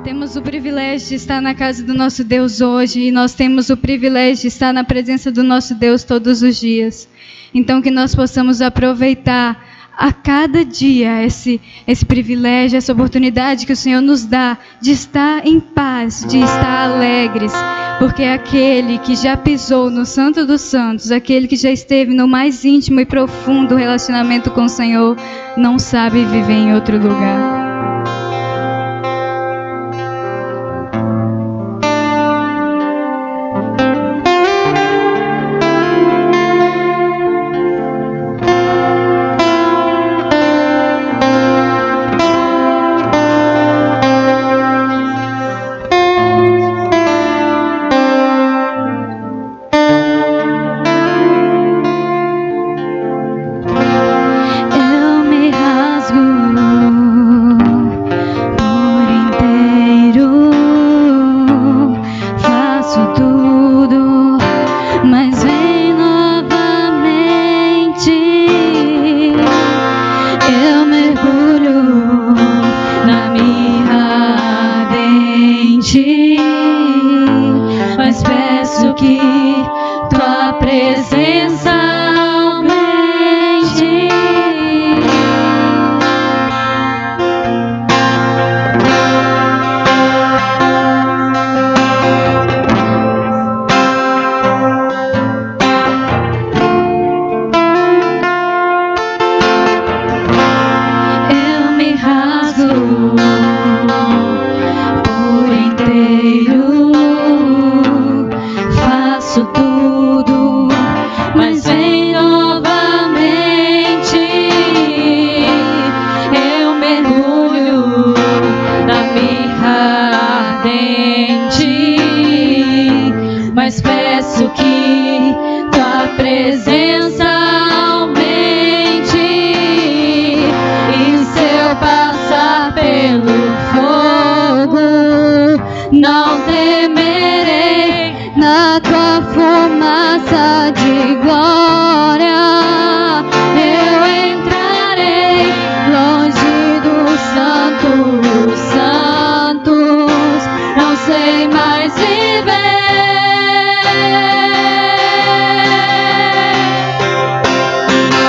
Temos o privilégio de estar na casa do nosso Deus hoje e nós temos o privilégio de estar na presença do nosso Deus todos os dias. Então que nós possamos aproveitar a cada dia esse privilégio, essa oportunidade que o Senhor nos dá de estar em paz, de estar alegres, porque aquele que já pisou no Santo dos Santos, aquele que já esteve no mais íntimo e profundo relacionamento com o Senhor, não sabe viver em outro lugar. Mas peço que tua presença aumente. Eu me rasgo por inteiro, faço tudo, mas vem novamente. Eu mergulho na mirra ardente, mas peço que tua presença aumente. E se eu passar pelo fogo, não temerei, na tua fumaça de glória eu entrarei longe dos santos, santos, não sei mais viver.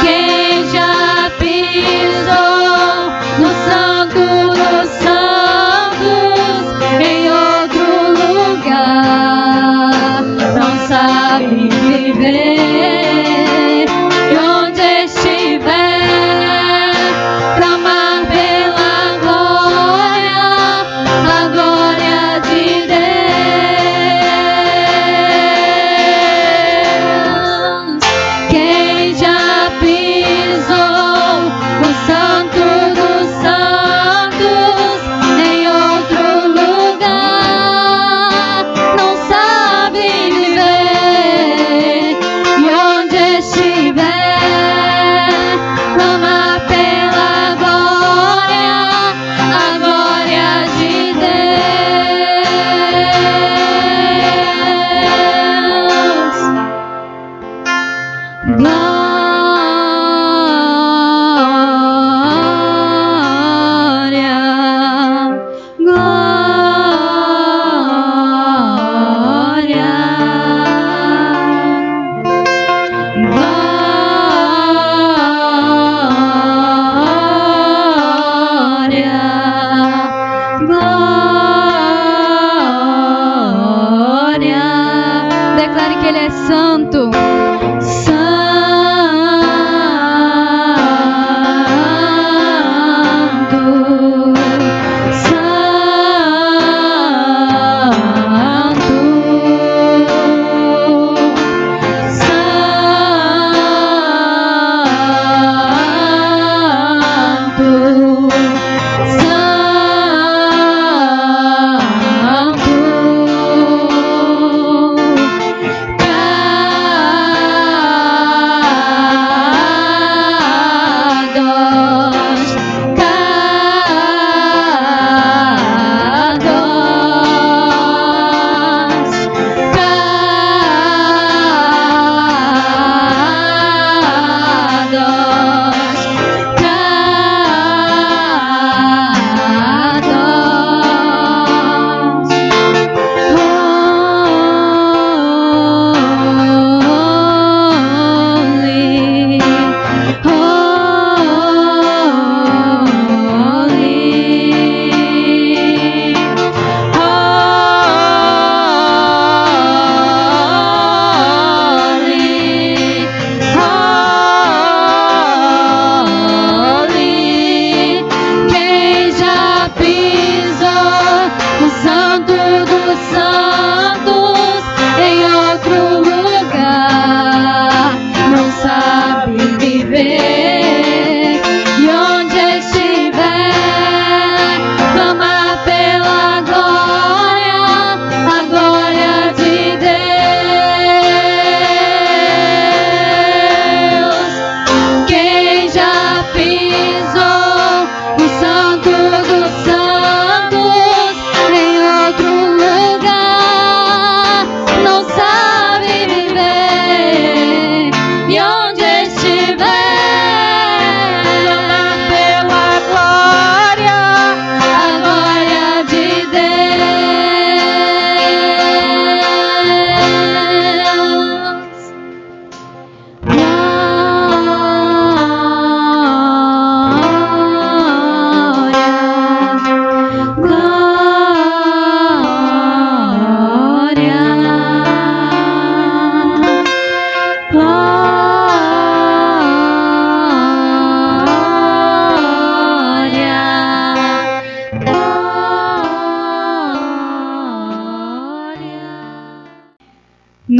Quem já pisou no santo dos santos, em outro lugar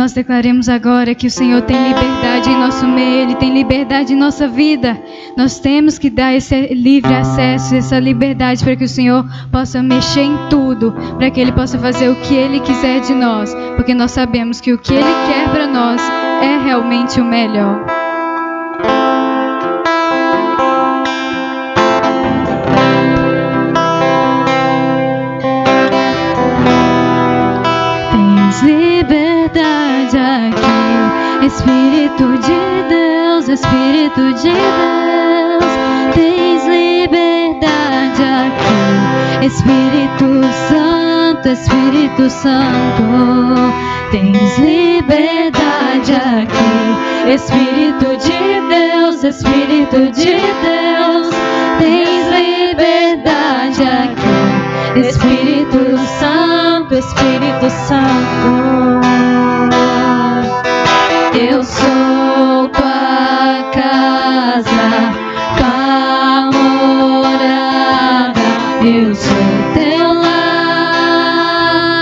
nós declaremos agora que o Senhor tem liberdade em nosso meio, Ele tem liberdade em nossa vida. Nós temos que dar esse livre acesso, essa liberdade para que o Senhor possa mexer em tudo, para que Ele possa fazer o que Ele quiser de nós, porque nós sabemos que o que Ele quer para nós é realmente o melhor. Tens liberdade aqui, Espírito de Deus, Espírito de Deus. Tens liberdade aqui, Espírito Santo, Espírito Santo. Tens liberdade aqui, Espírito de Deus, Espírito de Deus. Tens liberdade aqui, Espírito Santo, Espírito Santo. Eu sou tua casa, tua morada. Eu sou teu lar.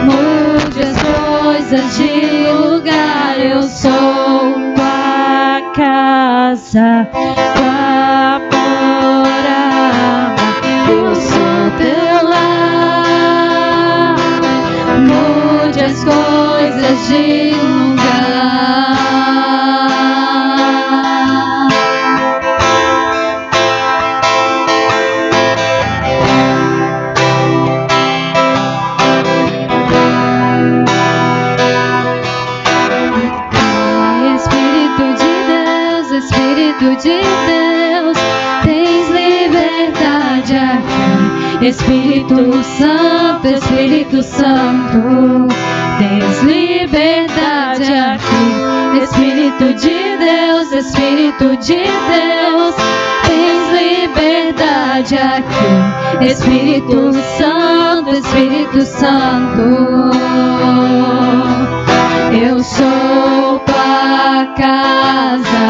Mude as coisas de lugar. Eu sou tua casa, tua morada. Eu sou teu lar. Mude as coisas de lugar. Espírito de Deus, tens liberdade aqui. Espírito Santo, Espírito Santo, tens liberdade aqui. Espírito de Deus, Espírito de Deus, tens liberdade aqui. Espírito Santo, Espírito Santo. Eu sou tua casa,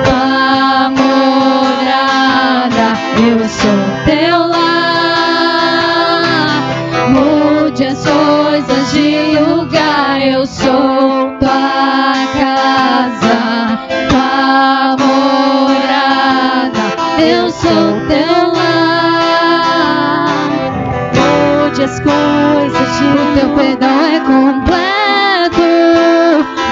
tua morada. Eu sou teu lar. Mude as coisas de lugar. Eu sou tua casa, tua morada. Eu sou teu lar. Mude as coisas de lugar. O teu perdão é completo.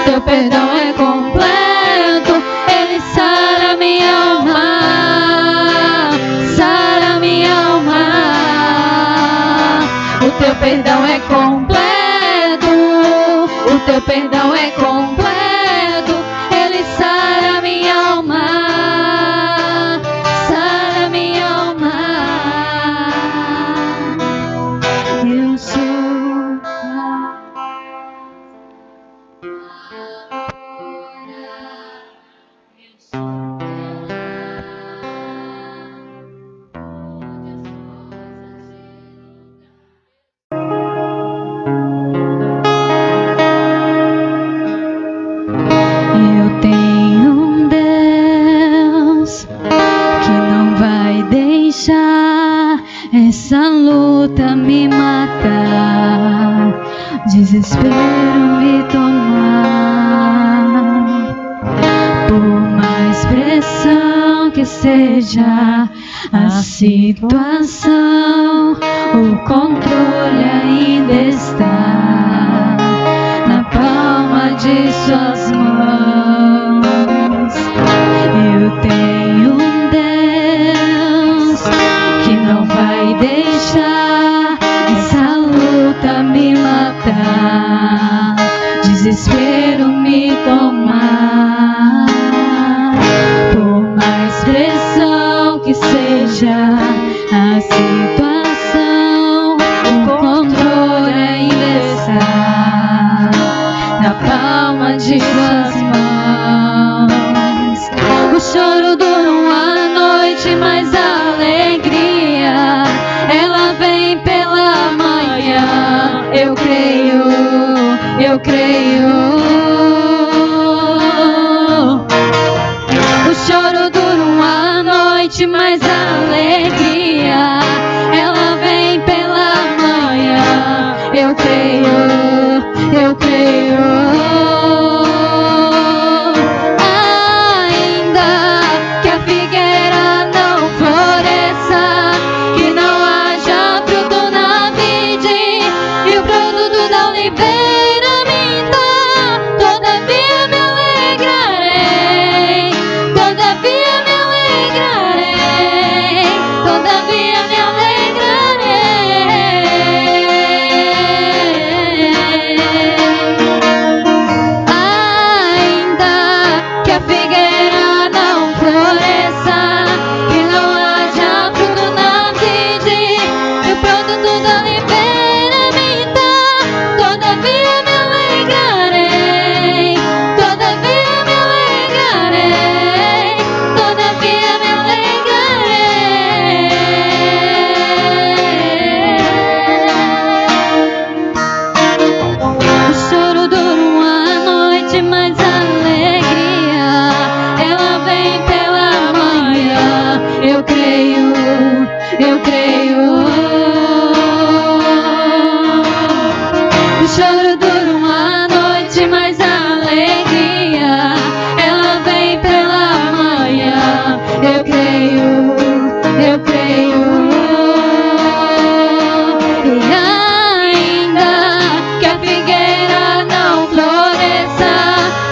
Teu perdão é completo. Ele sara minha alma, sara minha alma. O teu perdão é completo. O teu perdão é completo. Ele sara minha alma, sara minha alma. Eu sou essa luta me matar, desespero me tomar. Por mais pressão que seja a situação, o controle ainda está na palma de suas mãos. Eu tenho um Deus que não vai deixar essa luta me matar, desespero me tomar. Por mais pressão que seja a situação, o controle ainda está na palma de suas mãos. O choro dura uma noite, mas a alegria ela vem pela manhã. Eu creio, eu creio. O choro dura uma noite, mas a alegria ela vem pela manhã. Eu creio, eu creio. eu creio. O choro dura uma noite, mas a alegria, ela vem pela manhã. Eu creio, eu creio. E ainda que a figueira não floresça,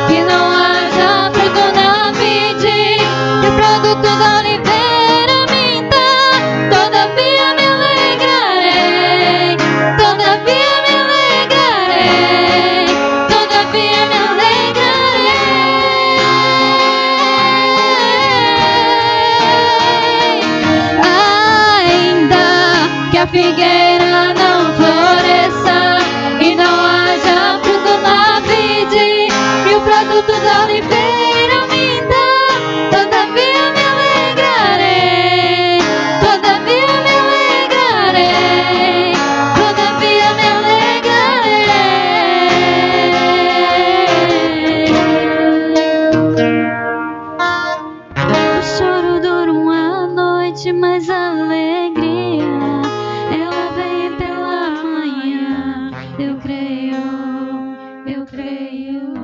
que não haja fruto na vide, e o produto da oliveira minta, todavia me alegrarei, todavia me alegrarei, todavia me alegrarei. Ainda que a figueira não floresça e não haja fruto na vide, e o produto da oliveira minta, todavia me alegrarei, todavia me alegrarei, todavia me alegrarei. O choro dura uma noite, mas a alegria, ela vem pela manhã. Eu creio, eu creio.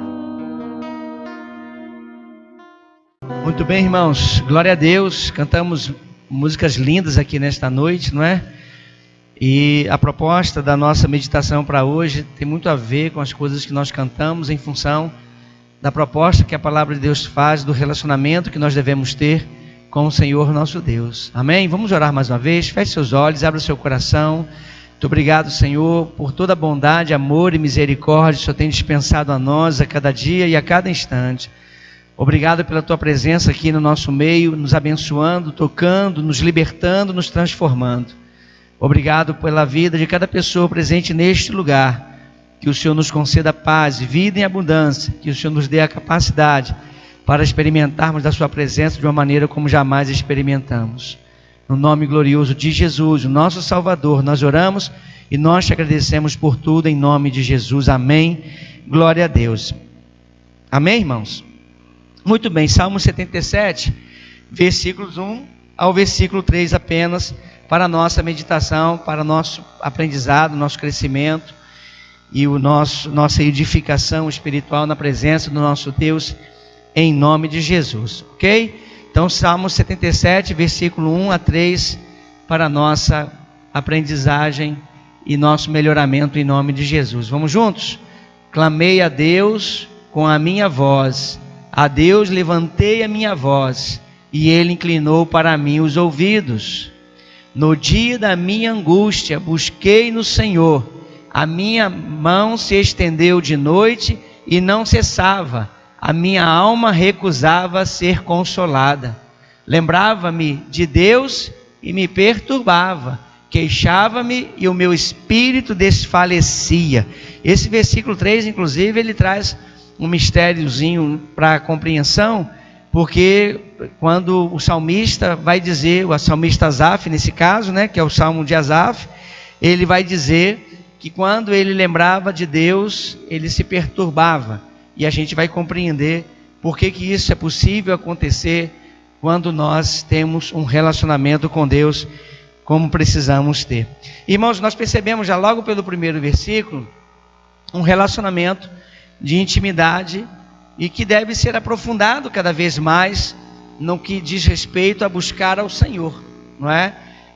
Muito bem, irmãos, glória a Deus. Cantamos músicas lindas aqui nesta noite, não é? E a proposta da nossa meditação para hoje tem muito a ver com as coisas que nós cantamos, em função da proposta que a palavra de Deus faz, do relacionamento que nós devemos ter com o Senhor nosso Deus. Amém? Vamos orar mais uma vez. Feche seus olhos, abra o seu coração. Muito obrigado, Senhor, por toda a bondade, amor e misericórdia que o Senhor tem dispensado a nós a cada dia e a cada instante. Obrigado pela tua presença aqui no nosso meio, nos abençoando, tocando, nos libertando, nos transformando. Obrigado pela vida de cada pessoa presente neste lugar. Que o Senhor nos conceda paz e vida em abundância. Que o Senhor nos dê a capacidade para experimentarmos da sua presença de uma maneira como jamais experimentamos. No nome glorioso de Jesus, o nosso Salvador, nós oramos e nós te agradecemos por tudo em nome de Jesus. Amém. Glória a Deus. Amém, irmãos? Muito bem, Salmo 77, versículos 1 ao versículo 3 apenas, para a nossa meditação, para o nosso aprendizado, nosso crescimento e nossa edificação espiritual na presença do nosso Deus, em nome de Jesus, ok? Então, Salmo 77, versículo 1 a 3, para a nossa aprendizagem e nosso melhoramento em nome de Jesus. Vamos juntos? Clamei a Deus com a minha voz, a Deus levantei a minha voz, e Ele inclinou para mim os ouvidos. No dia da minha angústia, busquei no Senhor, a minha mão se estendeu de noite e não cessava, a minha alma recusava ser consolada. Lembrava-me de Deus e me perturbava, queixava-me e o meu espírito desfalecia. Esse versículo 3, inclusive, ele traz um mistériozinho para a compreensão, porque quando o salmista vai dizer, o salmista Asaf nesse caso, né, que é o salmo de Asaf, ele vai dizer que quando ele lembrava de Deus, ele se perturbava, e a gente vai compreender por que isso é possível acontecer quando nós temos um relacionamento com Deus como precisamos ter. Irmãos, nós percebemos já logo pelo primeiro versículo um relacionamento de intimidade e que deve ser aprofundado cada vez mais no que diz respeito a buscar ao Senhor, não é?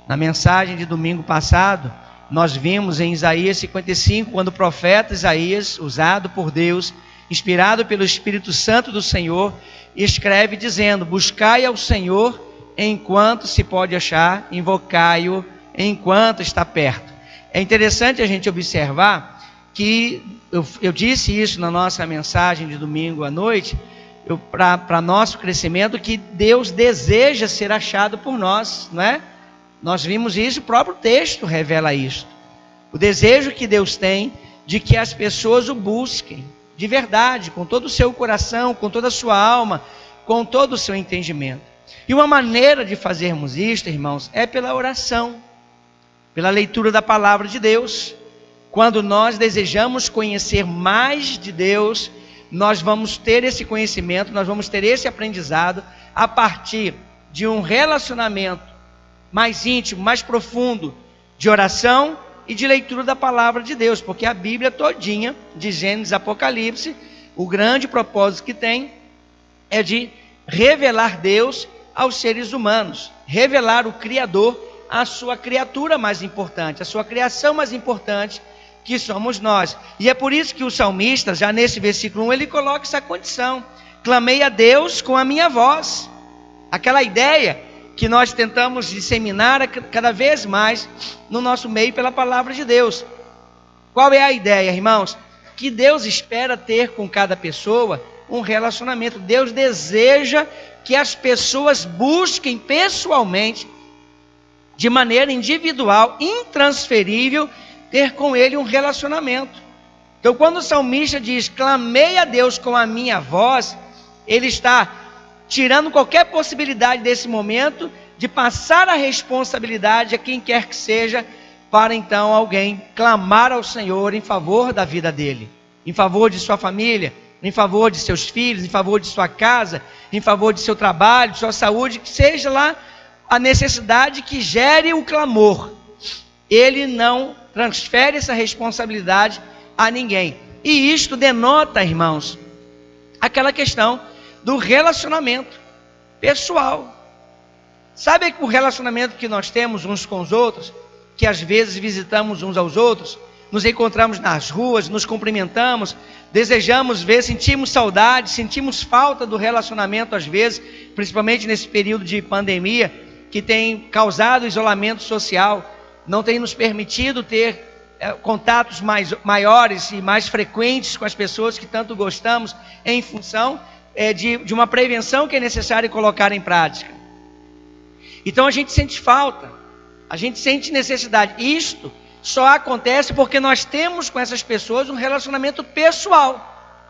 Na mensagem de domingo passado, nós vimos em Isaías 55, quando o profeta Isaías, usado por Deus, inspirado pelo Espírito Santo do Senhor, escreve dizendo: buscai ao Senhor enquanto se pode achar, invocai-o enquanto está perto. É interessante a gente observar que eu disse isso na nossa mensagem de domingo à noite, para nosso crescimento, que Deus deseja ser achado por nós, não é? Nós vimos isso, o próprio texto revela isso. O desejo que Deus tem de que as pessoas o busquem, de verdade, com todo o seu coração, com toda a sua alma, com todo o seu entendimento. E uma maneira de fazermos isto, irmãos, é pela oração, pela leitura da palavra de Deus. Quando nós desejamos conhecer mais de Deus, nós vamos ter esse conhecimento, nós vamos ter esse aprendizado a partir de um relacionamento mais íntimo, mais profundo de oração e de leitura da palavra de Deus, porque a Bíblia todinha, de Gênesis a Apocalipse, o grande propósito que tem é de revelar Deus aos seres humanos, revelar o Criador à sua criatura mais importante, a sua criação mais importante, que somos nós. E é por isso que o salmista, já nesse versículo 1, ele coloca essa condição: clamei a Deus com a minha voz. Aquela ideia que nós tentamos disseminar cada vez mais no nosso meio pela palavra de Deus. Qual é a ideia, irmãos? Que Deus espera ter com cada pessoa um relacionamento. Deus deseja que as pessoas busquem pessoalmente, de maneira individual, intransferível, ter com Ele um relacionamento. Então, quando o salmista diz, clamei a Deus com a minha voz, ele está tirando qualquer possibilidade desse momento de passar a responsabilidade a quem quer que seja, para então alguém clamar ao Senhor em favor da vida dele, em favor de sua família, em favor de seus filhos, em favor de sua casa, em favor de seu trabalho, de sua saúde, que seja lá a necessidade que gere o clamor. Ele não transfere essa responsabilidade a ninguém. E isto denota, irmãos, aquela questão do relacionamento pessoal. Sabe o relacionamento que nós temos uns com os outros, que às vezes visitamos uns aos outros, nos encontramos nas ruas, nos cumprimentamos, desejamos ver, sentimos saudade, sentimos falta do relacionamento às vezes, principalmente nesse período de pandemia, que tem causado isolamento social, não tem nos permitido ter contatos maiores e mais frequentes com as pessoas que tanto gostamos, em função de uma prevenção que é necessário colocar em prática. Então a gente sente falta, a gente sente necessidade. Isto só acontece porque nós temos com essas pessoas um relacionamento pessoal.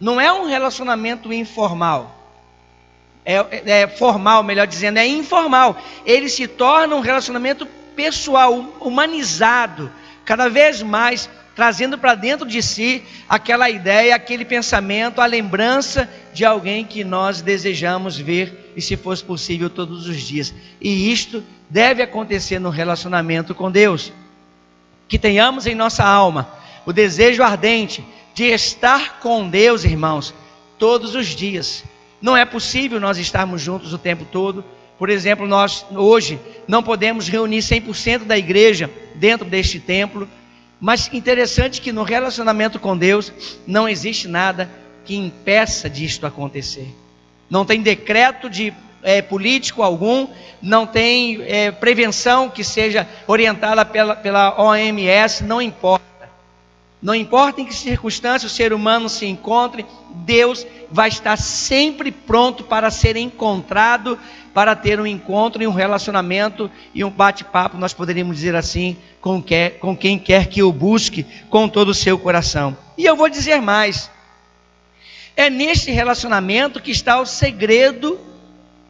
Não é um relacionamento informal. Formal, melhor dizendo, é informal. Ele se torna um relacionamento pessoal, humanizado, cada vez mais trazendo para dentro de si aquela ideia, aquele pensamento, a lembrança de alguém que nós desejamos ver, e se fosse possível todos os dias. E isto deve acontecer no relacionamento com Deus. Que tenhamos em nossa alma o desejo ardente de estar com Deus, irmãos, todos os dias. Não é possível nós estarmos juntos o tempo todo. Por exemplo, nós hoje não podemos reunir 100% da igreja dentro deste templo, mas interessante que no relacionamento com Deus não existe nada que impeça disto acontecer. Não tem decreto político algum, não tem prevenção que seja orientada pela OMS, não importa. Não importa em que circunstância o ser humano se encontre, Deus vai estar sempre pronto para ser encontrado, para ter um encontro e um relacionamento e um bate-papo, nós poderíamos dizer assim, com quem quer que o busque com todo o seu coração. E eu vou dizer mais, é neste relacionamento que está o segredo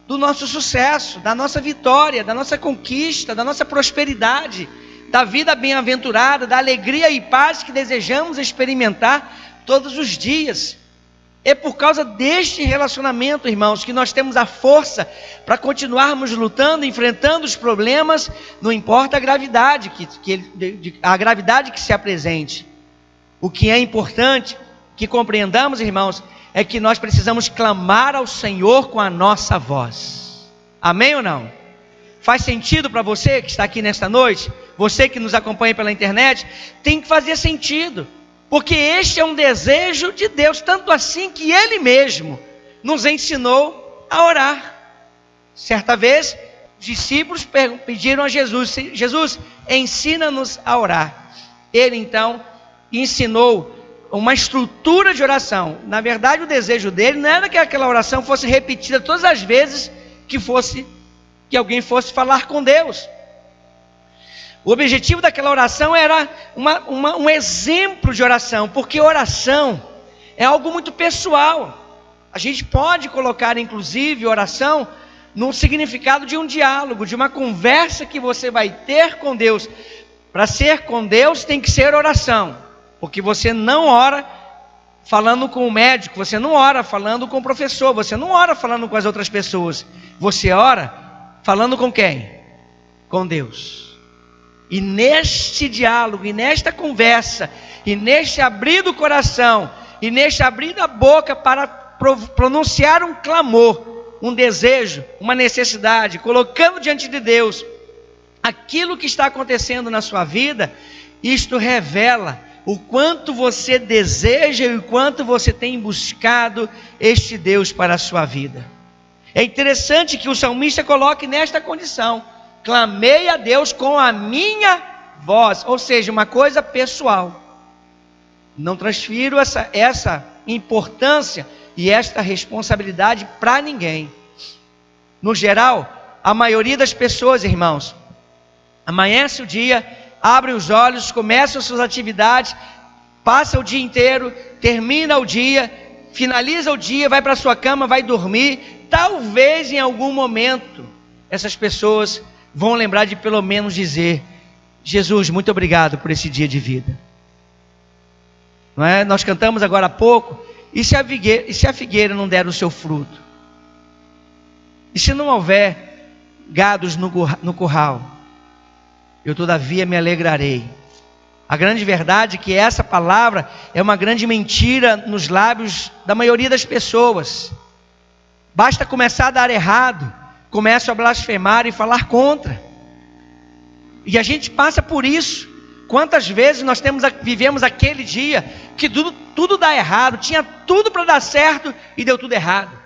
do nosso sucesso, da nossa vitória, da nossa conquista, da nossa prosperidade, da vida bem-aventurada, da alegria e paz que desejamos experimentar todos os dias. É por causa deste relacionamento, irmãos, que nós temos a força para continuarmos lutando, enfrentando os problemas, não importa a gravidade a gravidade que se apresente. O que é importante que compreendamos, irmãos, é que nós precisamos clamar ao Senhor com a nossa voz. Amém ou não? Faz sentido para você que está aqui nesta noite? Você que nos acompanha pela internet, tem que fazer sentido. Porque este é um desejo de Deus, tanto assim que Ele mesmo nos ensinou a orar. Certa vez, os discípulos pediram a Jesus, Jesus, ensina-nos a orar. Ele então ensinou uma estrutura de oração. Na verdade, o desejo dele não era que aquela oração fosse repetida todas as vezes que alguém fosse falar com Deus. O objetivo daquela oração era um exemplo de oração, porque oração é algo muito pessoal. A gente pode colocar, inclusive, oração no significado de um diálogo, de uma conversa que você vai ter com Deus. Para ser com Deus tem que ser oração, porque você não ora falando com o médico, você não ora falando com o professor, você não ora falando com as outras pessoas, você ora falando com quem? com Deus. E neste diálogo, e nesta conversa, e neste abrir do coração, e neste abrir da boca para pronunciar um clamor, um desejo, uma necessidade, colocando diante de Deus aquilo que está acontecendo na sua vida, isto revela o quanto você deseja e o quanto você tem buscado este Deus para a sua vida. É interessante que o salmista coloque nesta condição: clamei a Deus com a minha voz, ou seja, uma coisa pessoal. Não transfiro essa importância e esta responsabilidade para ninguém. No geral, a maioria das pessoas, irmãos, amanhece o dia, abre os olhos, começa as suas atividades, passa o dia inteiro, termina o dia, finaliza o dia, vai para a sua cama, vai dormir. Talvez em algum momento essas pessoas vão lembrar de pelo menos dizer: Jesus, muito obrigado por esse dia de vida. Não é? Nós cantamos agora há pouco: e se a figueira não der o seu fruto? E se não houver gados no curral? Eu todavia me alegrarei. A grande verdade é que essa palavra é uma grande mentira nos lábios da maioria das pessoas. Basta começar a dar errado, começam a blasfemar e falar contra. E a gente passa por isso. Quantas vezes nós vivemos aquele dia que tudo dá errado, tinha tudo para dar certo e deu tudo errado.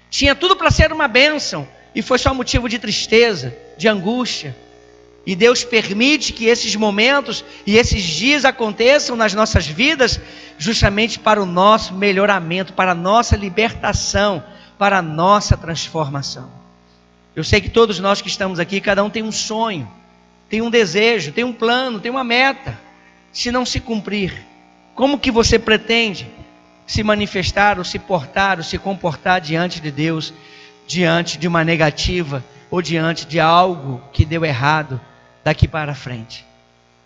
Tinha tudo para ser uma bênção e foi só motivo de tristeza, de angústia. E Deus permite que esses momentos e esses dias aconteçam nas nossas vidas justamente para o nosso melhoramento, para a nossa libertação, para a nossa transformação. Eu sei que todos nós que estamos aqui, cada um tem um sonho, tem um desejo, tem um plano, tem uma meta. Se não se cumprir, como que você pretende se manifestar, ou se portar, ou se comportar diante de Deus, diante de uma negativa, ou diante de algo que deu errado daqui para frente?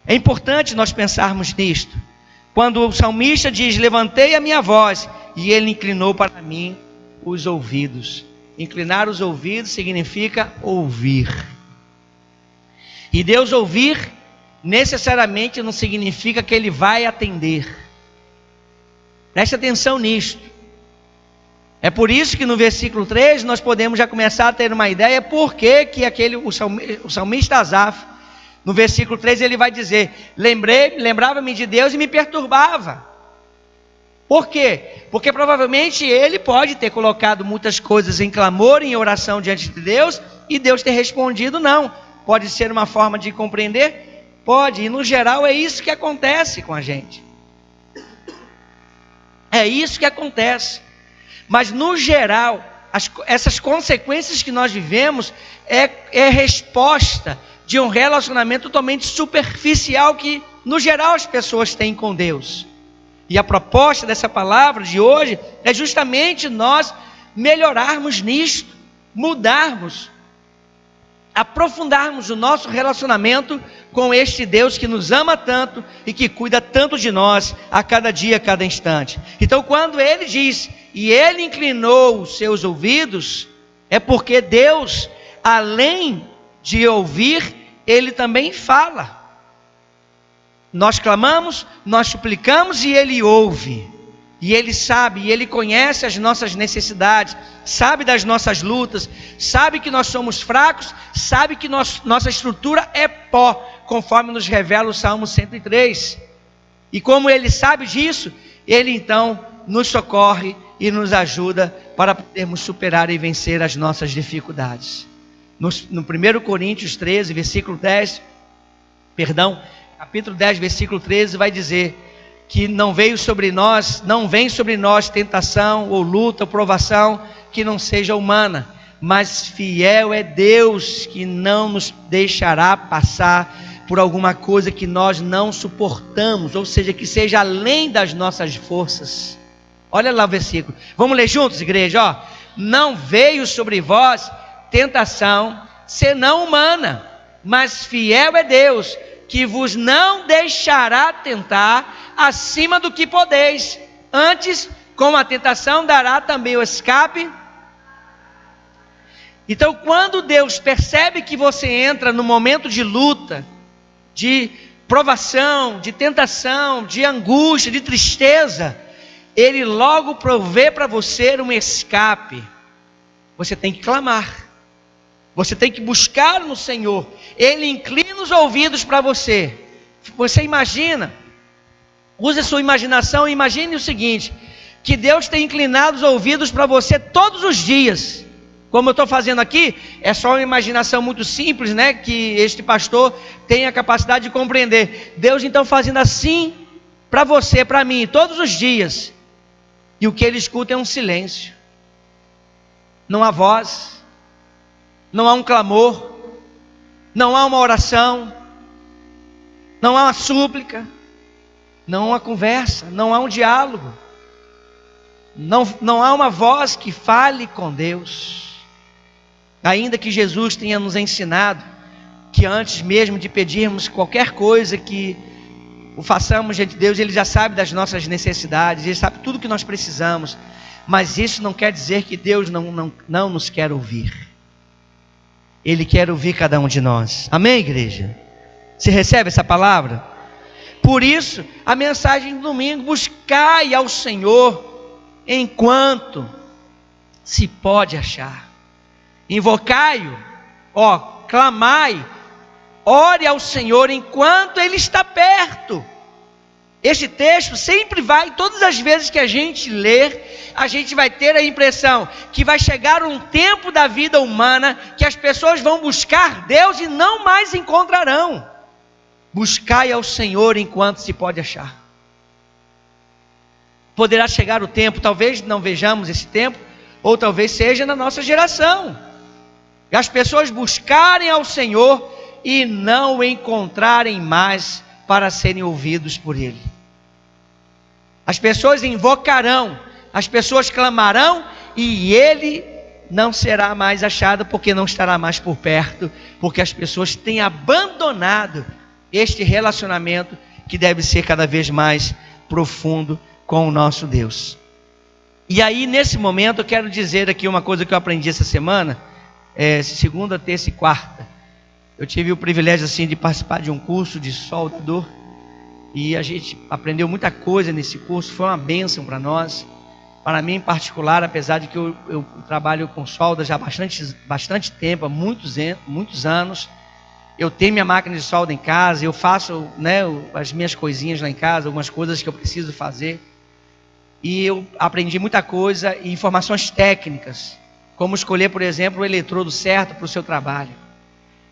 É importante nós pensarmos nisto. Quando o salmista diz: levantei a minha voz, e ele inclinou para mim os ouvidos. Inclinar os ouvidos significa ouvir. E Deus ouvir necessariamente não significa que Ele vai atender. Preste atenção nisto. É por isso que no versículo 3 nós podemos já começar a ter uma ideia por que o salmista Asaf, no versículo 3 ele vai dizer: lembrava-me de Deus e me perturbava. Por quê? Porque provavelmente ele pode ter colocado muitas coisas em clamor, em oração diante de Deus, e Deus ter respondido não. Pode ser uma forma de compreender? Pode, e no geral é isso que acontece com a gente. É isso que acontece. Mas no geral, essas consequências que nós vivemos é resposta de um relacionamento totalmente superficial que no geral as pessoas têm com Deus. E a proposta dessa palavra de hoje é justamente nós melhorarmos nisto, mudarmos, aprofundarmos o nosso relacionamento com este Deus que nos ama tanto e que cuida tanto de nós a cada dia, a cada instante. Então quando ele diz: e ele inclinou os seus ouvidos, é porque Deus, além de ouvir, ele também fala. Nós clamamos, nós suplicamos e Ele ouve. E Ele sabe, e Ele conhece as nossas necessidades, sabe das nossas lutas, sabe que nós somos fracos, sabe que nossa estrutura é pó, conforme nos revela o Salmo 103. E como Ele sabe disso, Ele então nos socorre e nos ajuda para podermos superar e vencer as nossas dificuldades. No 1 Coríntios 13, capítulo 10, versículo 13, vai dizer que não vem sobre nós tentação, ou luta, ou provação, que não seja humana, mas fiel é Deus, que não nos deixará passar por alguma coisa que nós não suportamos, ou seja, que seja além das nossas forças. Olha lá o versículo, vamos ler juntos, igreja, não veio sobre vós tentação, senão humana, mas fiel é Deus, que vos não deixará tentar acima do que podeis, antes com a tentação dará também o escape. Então, quando Deus percebe que você entra no momento de luta, de provação, de tentação, de angústia, de tristeza, Ele logo provê para você um escape. Você tem que clamar, você tem que buscar no Senhor. Ele inclina os ouvidos para você. Você imagina, use a sua imaginação e imagine o seguinte, que Deus tem inclinado os ouvidos para você todos os dias. Como eu estou fazendo aqui, é só uma imaginação muito simples, né? Que este pastor tem a capacidade de compreender. Deus então fazendo assim para você, para mim, todos os dias. E o que Ele escuta é um silêncio. Não há voz, não há um clamor, não há uma oração, não há uma súplica, não há uma conversa, não há um diálogo. Não há uma voz que fale com Deus. Ainda que Jesus tenha nos ensinado que antes mesmo de pedirmos qualquer coisa que o façamos diante de Deus, Ele já sabe das nossas necessidades, Ele sabe tudo que nós precisamos. Mas isso não quer dizer que Deus não nos quer ouvir. Ele quer ouvir cada um de nós. Amém, igreja? Você recebe essa palavra? Por isso, a mensagem do domingo: buscai ao Senhor enquanto se pode achar. Invocai-o, clamai, ore ao Senhor enquanto Ele está perto. Este texto sempre vai, todas as vezes que a gente ler, a gente vai ter a impressão que vai chegar um tempo da vida humana que as pessoas vão buscar Deus e não mais encontrarão. Buscai ao Senhor enquanto se pode achar. Poderá chegar o tempo, talvez não vejamos esse tempo, ou talvez seja na nossa geração, e as pessoas buscarem ao Senhor e não o encontrarem mais para serem ouvidos por Ele. As pessoas invocarão, as pessoas clamarão e Ele não será mais achado, porque não estará mais por perto, porque as pessoas têm abandonado este relacionamento que deve ser cada vez mais profundo com o nosso Deus. E aí, nesse momento, eu quero dizer aqui uma coisa que eu aprendi essa semana, segunda, terça e quarta. Eu tive o privilégio assim de participar de um curso de soldador, e a gente aprendeu muita coisa nesse curso. Foi uma bênção para nós, para mim em particular, apesar de que eu trabalho com solda já há bastante tempo, há muitos anos. Eu tenho minha máquina de solda em casa, eu faço, as minhas coisinhas lá em casa, algumas coisas que eu preciso fazer. E eu aprendi muita coisa, e informações técnicas, como escolher, por exemplo, o eletrodo certo para o seu trabalho.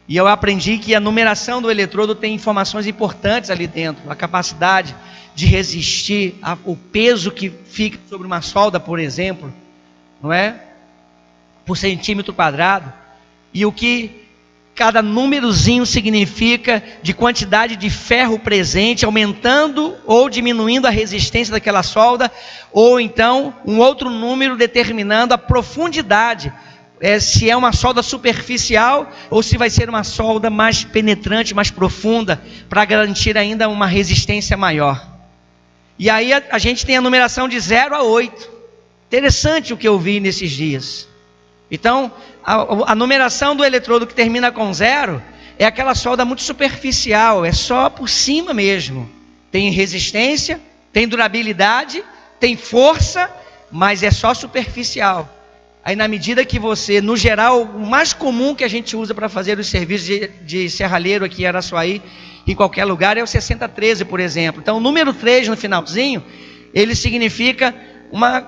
E eu aprendi que a numeração do eletrodo tem informações importantes ali dentro, a capacidade de resistir ao peso que fica sobre uma solda, por exemplo, não é? Por centímetro quadrado, e o que cada númerozinho significa de quantidade de ferro presente, aumentando ou diminuindo a resistência daquela solda, ou então um outro número determinando a profundidade, se é uma solda superficial ou se vai ser uma solda mais penetrante, mais profunda, para garantir ainda uma resistência maior. E aí a gente tem a numeração de 0 a 8. Interessante o que eu vi nesses dias. Então, a numeração do eletrodo que termina com 0 é aquela solda muito superficial, é só por cima mesmo. Tem resistência, tem durabilidade, tem força, mas é só superficial. Aí, na medida que você, no geral, o mais comum que a gente usa para fazer os serviços de serralheiro aqui em Araçuaí, em qualquer lugar, é o 6013, por exemplo. Então, o número 3 no finalzinho, ele significa uma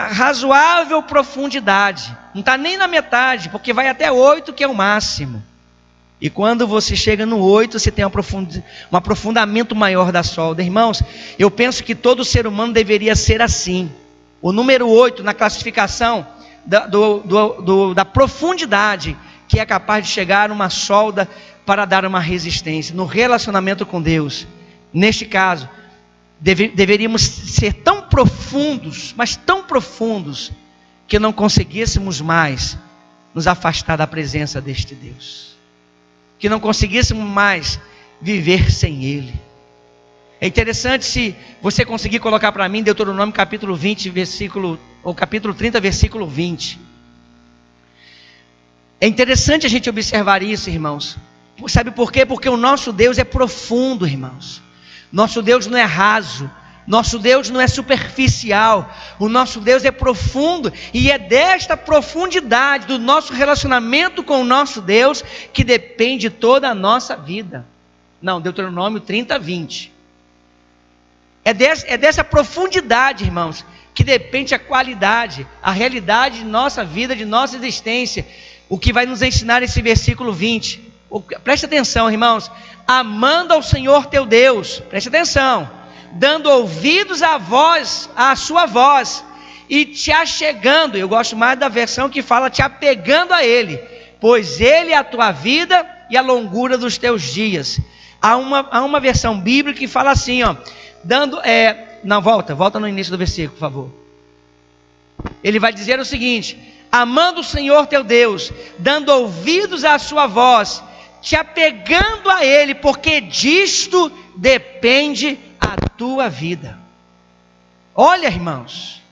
razoável profundidade. Não está nem na metade, porque vai até 8, que é o máximo. E quando você chega no 8, você tem um aprofundamento maior da solda. Irmãos, eu penso que todo ser humano deveria ser assim. O número 8 na classificação da profundidade que é capaz de chegar uma solda para dar uma resistência. No relacionamento com Deus, neste caso, deveríamos ser tão profundos, mas tão profundos, que não conseguíssemos mais nos afastar da presença deste Deus, que não conseguíssemos mais viver sem Ele. É interessante se você conseguir colocar para mim Deuteronômio capítulo 20, capítulo 30, versículo 20. É interessante a gente observar isso, irmãos. Sabe por quê? Porque o nosso Deus é profundo, irmãos. Nosso Deus não é raso. Nosso Deus não é superficial. O nosso Deus é profundo. E é desta profundidade do nosso relacionamento com o nosso Deus que depende toda a nossa vida. Não, Deuteronômio 30:20. É dessa profundidade, irmãos, que depende a qualidade, a realidade de nossa vida, de nossa existência. O que vai nos ensinar esse versículo 20. Preste atenção, irmãos. Amando ao Senhor teu Deus, preste atenção, dando ouvidos à voz, à sua voz, e te achegando. Eu gosto mais da versão que fala te apegando a Ele, pois Ele é a tua vida e a longura dos teus dias. Há uma versão bíblica que fala assim, ó, não, volta no início do versículo, por favor. Ele vai dizer o seguinte: amando o Senhor teu Deus, dando ouvidos à sua voz, te apegando a Ele, porque disto depende a tua vida. Olha, irmãos,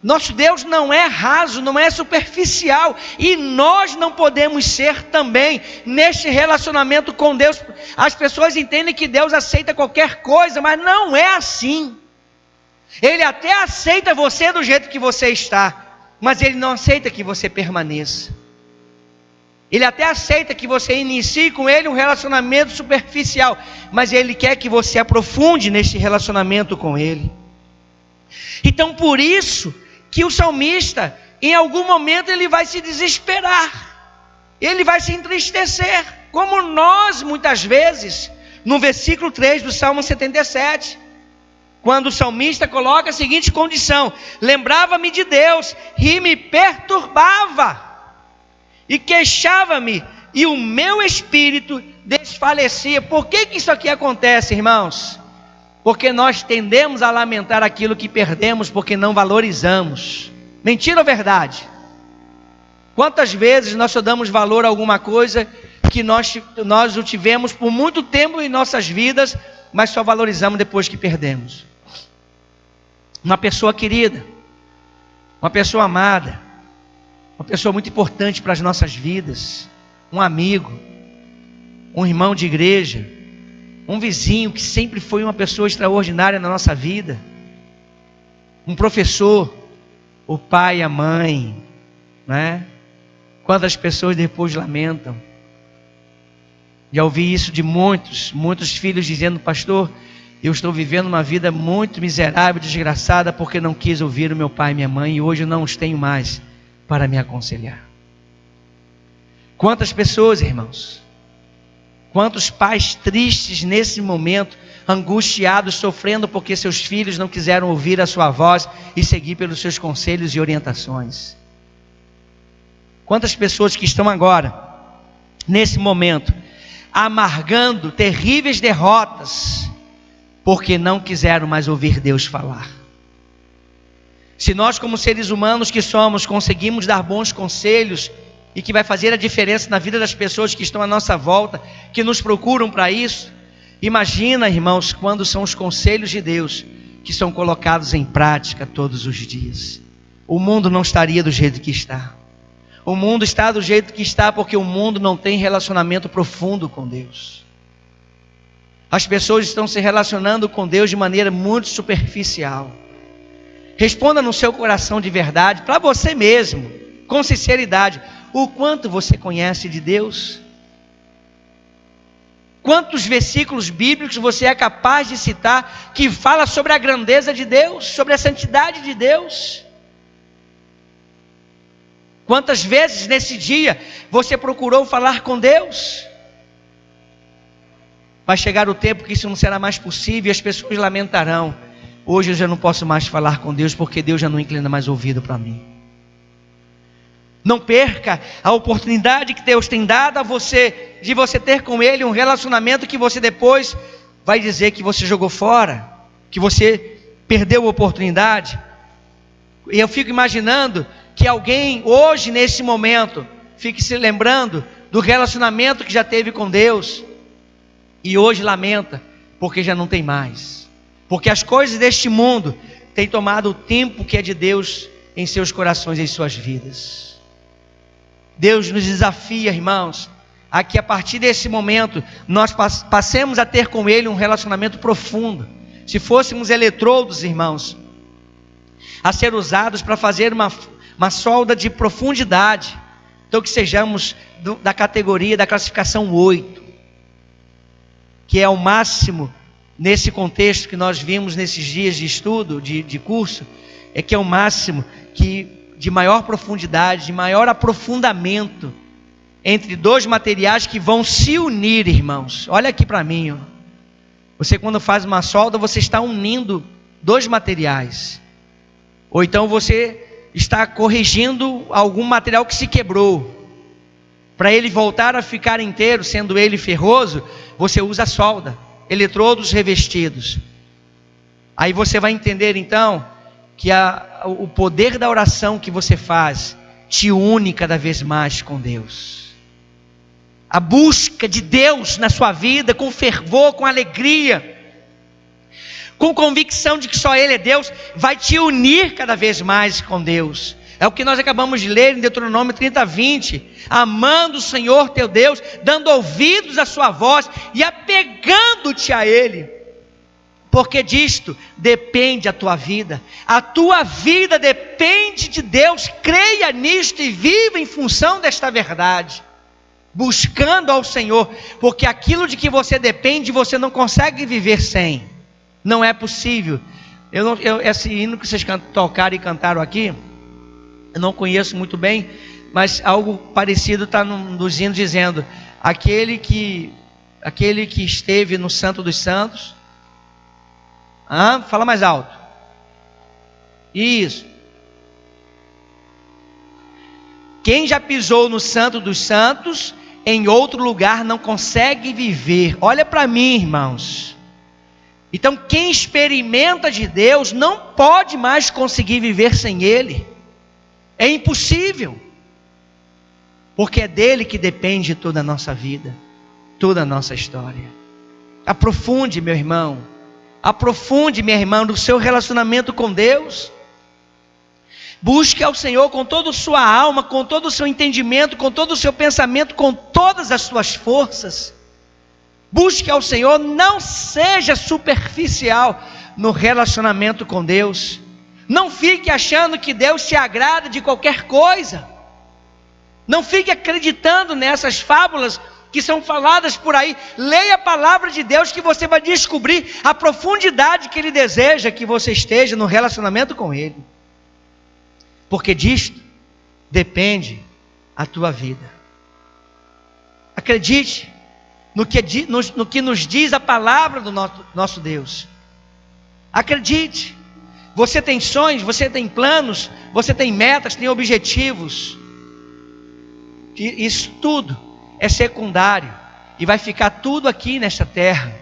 nosso Deus não é raso, não é superficial, e nós não podemos ser também neste relacionamento com Deus. As pessoas entendem que Deus aceita qualquer coisa, mas não é assim. Ele até aceita você do jeito que você está, mas Ele não aceita que você permaneça. Ele até aceita que você inicie com Ele um relacionamento superficial, mas Ele quer que você aprofunde neste relacionamento com Ele. Então, por isso que o salmista, em algum momento, ele vai se desesperar, ele vai se entristecer, como nós muitas vezes, no versículo 3 do Salmo 77, quando o salmista coloca a seguinte condição: lembrava-me de Deus e me perturbava, e queixava-me, e o meu espírito desfalecia. Por que isso aqui acontece, irmãos? Porque nós tendemos a lamentar aquilo que perdemos, porque não valorizamos. Mentira ou verdade? Quantas vezes nós só damos valor a alguma coisa que nós o tivemos por muito tempo em nossas vidas, mas só valorizamos depois que perdemos? Uma pessoa querida, uma pessoa amada, uma pessoa muito importante para as nossas vidas, um amigo, um irmão de igreja, um vizinho que sempre foi uma pessoa extraordinária na nossa vida, um professor, o pai, a mãe, né? Quantas pessoas depois lamentam. Já ouvi isso de muitos filhos dizendo: pastor, eu estou vivendo uma vida muito miserável, desgraçada, porque não quis ouvir o meu pai e minha mãe, e hoje eu não os tenho mais para me aconselhar. Quantas pessoas, irmãos, quantos pais tristes nesse momento, angustiados, sofrendo porque seus filhos não quiseram ouvir a sua voz e seguir pelos seus conselhos e orientações. Quantas pessoas que estão agora, nesse momento, amargando terríveis derrotas, porque não quiseram mais ouvir Deus falar. Se nós, como seres humanos que somos, conseguimos dar bons conselhos, e que vai fazer a diferença na vida das pessoas que estão à nossa volta, que nos procuram para isso, imagina, irmãos, quando são os conselhos de Deus que são colocados em prática todos os dias. O mundo não estaria do jeito que está. O mundo está do jeito que está porque o mundo não tem relacionamento profundo com Deus. As pessoas estão se relacionando com Deus de maneira muito superficial. Responda no seu coração de verdade, para você mesmo, com sinceridade: o quanto você conhece de Deus? Quantos versículos bíblicos você é capaz de citar que fala sobre a grandeza de Deus, sobre a santidade de Deus? Quantas vezes nesse dia você procurou falar com Deus? Vai chegar o tempo que isso não será mais possível e as pessoas lamentarão: hoje eu já não posso mais falar com Deus, porque Deus já não inclina mais ouvido para mim. Não perca a oportunidade que Deus tem dado a você, de você ter com Ele um relacionamento que você depois vai dizer que você jogou fora, que você perdeu a oportunidade. E eu fico imaginando que alguém hoje, nesse momento, fique se lembrando do relacionamento que já teve com Deus, e hoje lamenta, porque já não tem mais. Porque as coisas deste mundo têm tomado o tempo que é de Deus em seus corações, em suas vidas. Deus nos desafia, irmãos, a que a partir desse momento nós passemos a ter com Ele um relacionamento profundo. Se fôssemos eletrodos, irmãos, a ser usados para fazer uma solda de profundidade, então que sejamos da categoria, da classificação 8, que é o máximo nesse contexto que nós vimos nesses dias de estudo, de curso, é que é o máximo de maior profundidade, de maior aprofundamento entre dois materiais que vão se unir, irmãos. Olha aqui para mim, ó. Você, quando faz uma solda, você está unindo dois materiais, ou então você está corrigindo algum material que se quebrou. Para ele voltar a ficar inteiro, sendo ele ferroso, você usa a solda, eletrodos revestidos. Aí você vai entender então que o poder da oração que você faz te une cada vez mais com Deus. A busca de Deus na sua vida com fervor, com alegria, com convicção de que só Ele é Deus, vai te unir cada vez mais com Deus. É o que nós acabamos de ler em Deuteronômio 30:20. Amando o Senhor teu Deus, dando ouvidos à sua voz e apegando-te a Ele. Porque disto depende a tua vida. A tua vida depende de Deus. Creia nisto e viva em função desta verdade. Buscando ao Senhor. Porque aquilo de que você depende, você não consegue viver sem. Não é possível. Esse hino que vocês tocaram e cantaram aqui, eu não conheço muito bem, mas algo parecido está nos hinos dizendo: aquele que esteve no Santo dos Santos. Fala mais alto. Isso. Quem já pisou no Santo dos Santos, em outro lugar não consegue viver. Olha para mim, irmãos. Então, quem experimenta de Deus não pode mais conseguir viver sem Ele. É impossível. Porque é dele que depende toda a nossa vida, toda a nossa história. Aprofunde, meu irmão. Aprofunde, minha irmã, no seu relacionamento com Deus. Busque ao Senhor com toda a sua alma, com todo o seu entendimento, com todo o seu pensamento, com todas as suas forças. Busque ao Senhor, não seja superficial no relacionamento com Deus. Não fique achando que Deus se agrada de qualquer coisa. Não fique acreditando nessas fábulas que são faladas por aí. Leia a palavra de Deus que você vai descobrir a profundidade que Ele deseja que você esteja no relacionamento com Ele. Porque disto depende a tua vida. Acredite no que nos diz a palavra do nosso Deus. Acredite. Você tem sonhos, você tem planos, você tem metas, tem objetivos. Isso tudo é secundário. E vai ficar tudo aqui nesta terra.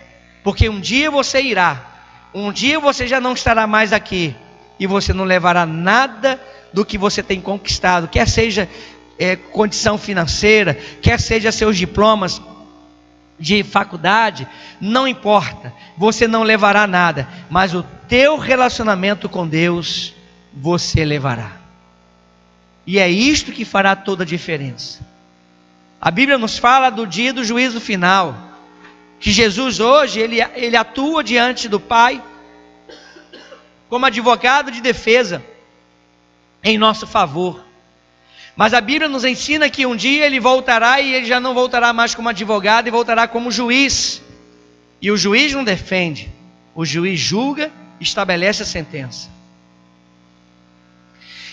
Porque um dia você irá. Um dia você já não estará mais aqui. E você não levará nada do que você tem conquistado. Quer seja condição financeira, quer seja seus diplomas de faculdade, não importa, você não levará nada, mas o teu relacionamento com Deus, você levará. E é isto que fará toda a diferença. A Bíblia nos fala do dia do juízo final, que Jesus hoje, ele atua diante do Pai, como advogado de defesa, em nosso favor. Mas a Bíblia nos ensina que um dia Ele voltará, e Ele já não voltará mais como advogado, e voltará como juiz. E o juiz não defende, o juiz julga e estabelece a sentença.